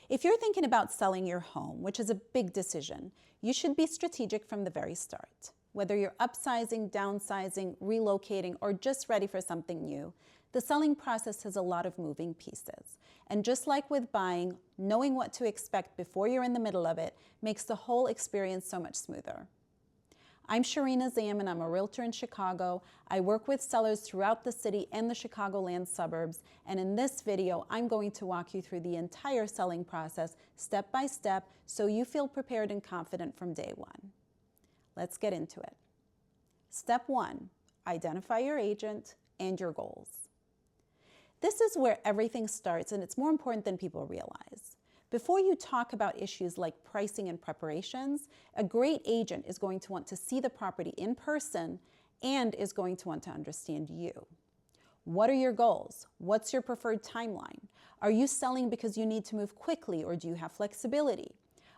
If you're thinking about selling your home, which is a big decision, you should be strategic from the very start. Whether you're upsizing, downsizing, relocating, or just ready for something new, the selling process has a lot of moving pieces. And just like with buying, knowing what to expect before you're in the middle of it makes the whole experience so much smoother. I'm Sherine.azzam and I'm a realtor in Chicago. I work with sellers throughout the city and the Chicagoland suburbs. And in this video, I'm going to walk you through the entire selling process step by step so you feel prepared and confident from day one. Let's get into it. Step 1, identify your agent and your goals. This is where everything starts, and it's more important than people realize. Before you talk about issues like pricing and preparations, a great agent is going to want to see the property in person and is going to want to understand you. What are your goals? What's your preferred timeline? Are you selling because you need to move quickly, or do you have flexibility?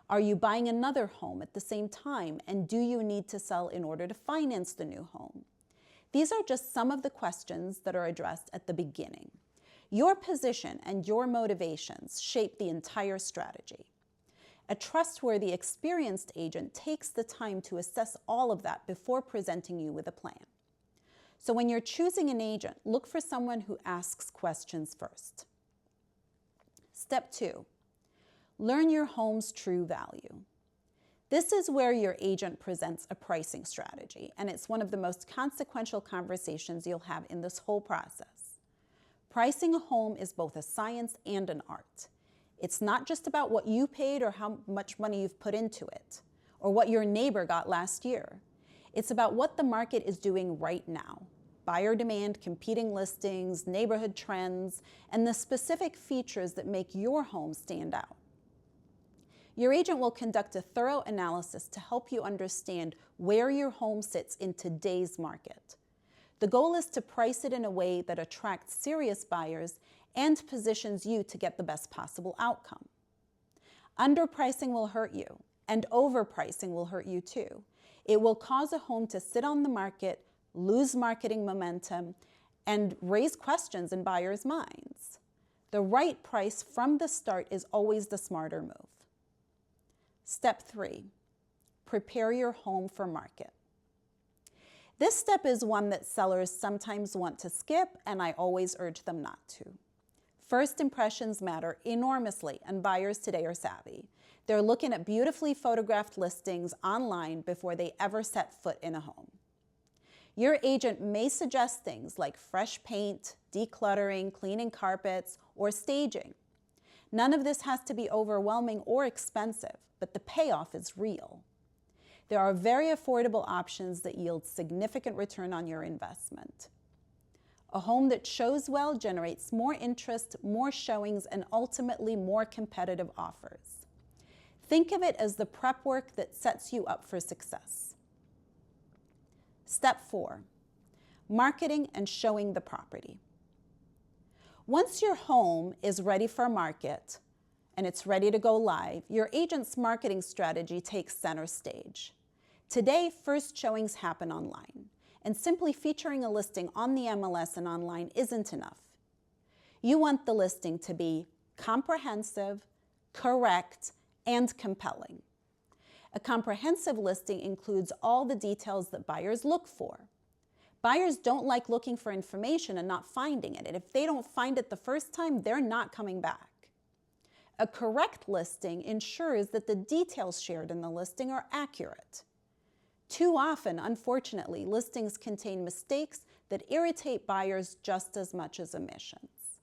Are you buying another home at the same time, and do you need to sell in order to finance the new home? These are just some of the questions that are addressed at the beginning. Your position and your motivations shape the entire strategy. A trustworthy, experienced agent takes the time to assess all of that before presenting you with a plan. So when you're choosing an agent, look for someone who asks questions first. Step 2, learn your home's true value. This is where your agent presents a pricing strategy, and it's one of the most consequential conversations you'll have in this whole process. Pricing a home is both a science and an art. It's not just about what you paid or how much money you've put into it, or what your neighbor got last year. It's about what the market is doing right now. Buyer demand, competing listings, neighborhood trends, and the specific features that make your home stand out. Your agent will conduct a thorough analysis to help you understand where your home sits in today's market. The goal is to price it in a way that attracts serious buyers and positions you to get the best possible outcome. Underpricing will hurt you, and overpricing will hurt you too. It will cause a home to sit on the market, lose marketing momentum, and raise questions in buyers' minds. The right price from the start is always the smarter move. Step 3, prepare your home for market. This step is one that sellers sometimes want to skip, and I always urge them not to. First impressions matter enormously, and buyers today are savvy. They're looking at beautifully photographed listings online before they ever set foot in a home. Your agent may suggest things like fresh paint, decluttering, cleaning carpets, or staging. None of this has to be overwhelming or expensive, but the payoff is real. There are very affordable options that yield significant return on your investment. A home that shows well generates more interest, more showings, and ultimately more competitive offers. Think of it as the prep work that sets you up for success. Step 4, marketing and showing the property. Once your home is ready for market and it's ready to go live, your agent's marketing strategy takes center stage. Today, first showings happen online, and simply featuring a listing on the MLS and online isn't enough. You want the listing to be comprehensive, correct, and compelling. A comprehensive listing includes all the details that buyers look for. Buyers don't like looking for information and not finding it, and if they don't find it the first time, they're not coming back. A correct listing ensures that the details shared in the listing are accurate. Too often, unfortunately, listings contain mistakes that irritate buyers just as much as omissions.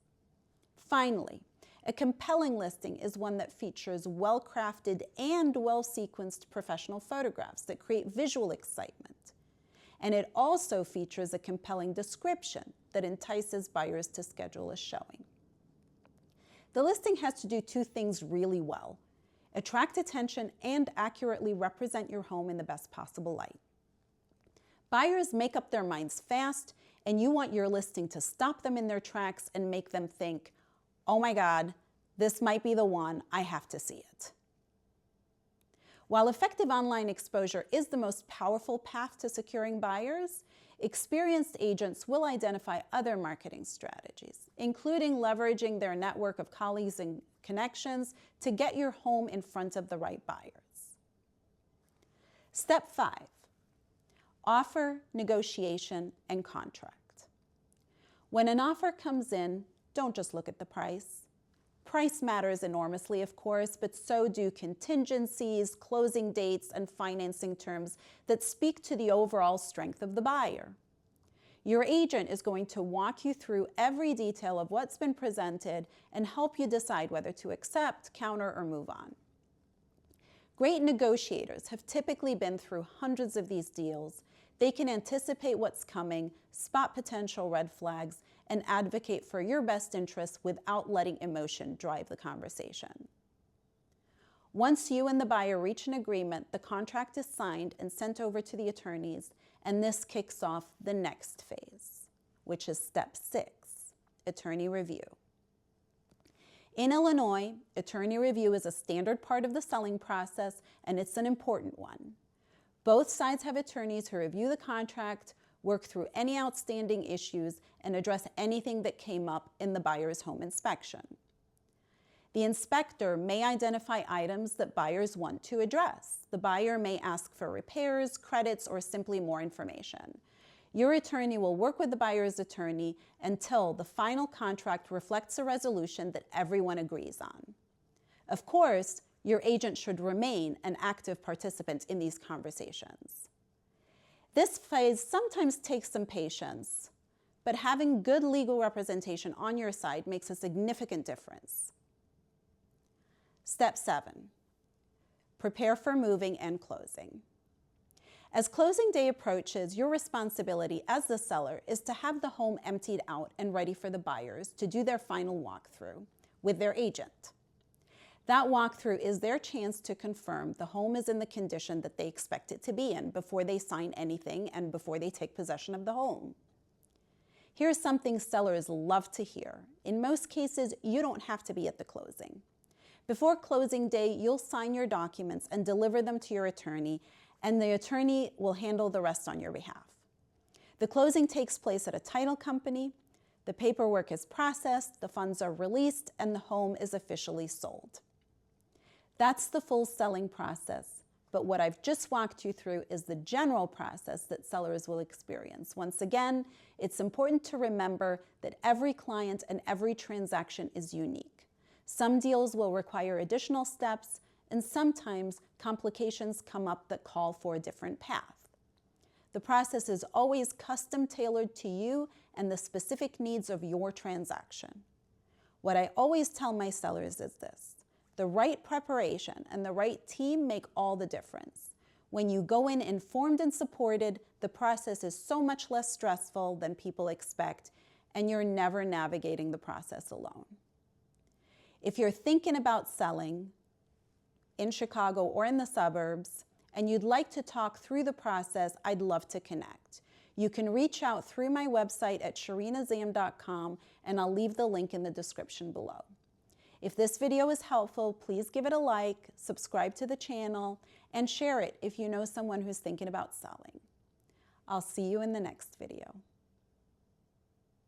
Finally, a compelling listing is one that features well-crafted and well-sequenced professional photographs that create visual excitement. And it also features a compelling description that entices buyers to schedule a showing. The listing has to do two things really well: attract attention and accurately represent your home in the best possible light. Buyers make up their minds fast, and you want your listing to stop them in their tracks and make them think, oh my God, this might be the one, I have to see it. While effective online exposure is the most powerful path to securing buyers, experienced agents will identify other marketing strategies, including leveraging their network of colleagues and connections to get your home in front of the right buyers. Step 5, offer, negotiation, and contract. When an offer comes in, don't just look at the price. Price matters enormously, of course, but so do contingencies, closing dates, and financing terms that speak to the overall strength of the buyer. Your agent is going to walk you through every detail of what's been presented and help you decide whether to accept, counter, or move on. Great negotiators have typically been through hundreds of these deals. They can anticipate what's coming, spot potential red flags, and advocate for your best interests without letting emotion drive the conversation. Once you and the buyer reach an agreement, the contract is signed and sent over to the attorneys, and this kicks off the next phase, which is step 6, attorney review. In Illinois, attorney review is a standard part of the selling process, and it's an important one. Both sides have attorneys who review the contract, work through any outstanding issues, and address anything that came up in the buyer's home inspection. The inspector may identify items that buyers want to address. The buyer may ask for repairs, credits, or simply more information. Your attorney will work with the buyer's attorney until the final contract reflects a resolution that everyone agrees on. Of course, your agent should remain an active participant in these conversations. This phase sometimes takes some patience, but having good legal representation on your side makes a significant difference. Step 7, prepare for moving and closing. As closing day approaches, your responsibility as the seller is to have the home emptied out and ready for the buyers to do their final walkthrough with their agent. That walkthrough is their chance to confirm the home is in the condition that they expect it to be in before they sign anything and before they take possession of the home. Here's something sellers love to hear. In most cases, you don't have to be at the closing. Before closing day, you'll sign your documents and deliver them to your attorney, and the attorney will handle the rest on your behalf. The closing takes place at a title company, the paperwork is processed, the funds are released, and the home is officially sold. That's the full selling process, but what I've just walked you through is the general process that sellers will experience. Once again, it's important to remember that every client and every transaction is unique. Some deals will require additional steps, and sometimes complications come up that call for a different path. The process is always custom tailored to you and the specific needs of your transaction. What I always tell my sellers is this: the right preparation and the right team make all the difference. When you go in informed and supported, the process is so much less stressful than people expect, and you're never navigating the process alone. If you're thinking about selling in Chicago or in the suburbs, and you'd like to talk through the process, I'd love to connect. You can reach out through my website at sherine.azzam.com, and I'll leave the link in the description below. If this video is helpful, please give it a like, subscribe to the channel, and share it if you know someone who's thinking about selling. I'll see you in the next video.